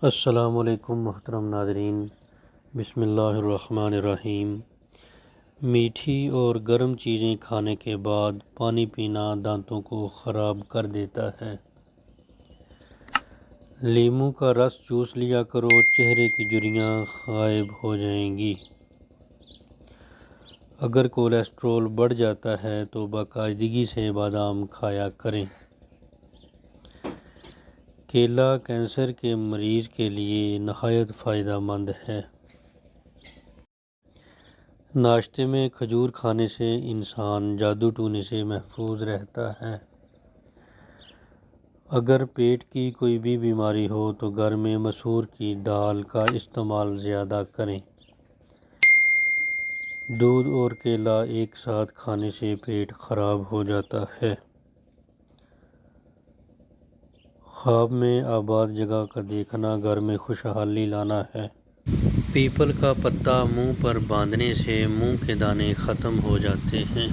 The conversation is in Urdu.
السلام علیکم محترم ناظرین، بسم اللہ الرحمن الرحیم۔ میٹھی اور گرم چیزیں کھانے کے بعد پانی پینا دانتوں کو خراب کر دیتا ہے۔ لیموں کا رس چوس لیا کرو، چہرے کی جھریاں غائب ہو جائیں گی۔ اگر کولیسٹرول بڑھ جاتا ہے تو باقاعدگی سے بادام کھایا کریں۔ کیلا کینسر کے مریض کے لیے نہایت فائدہ مند ہے۔ ناشتے میں کھجور کھانے سے انسان جادو ٹونے سے محفوظ رہتا ہے۔ اگر پیٹ کی کوئی بھی بیماری ہو تو گھر میں مسور کی دال کا استعمال زیادہ کریں۔ دودھ اور کیلا ایک ساتھ کھانے سے پیٹ خراب ہو جاتا ہے۔ خواب میں آباد جگہ کا دیکھنا گھر میں خوشحالی لانا ہے۔ پیپل کا پتا منہ پر باندھنے سے منہ کے دانے ختم ہو جاتے ہیں۔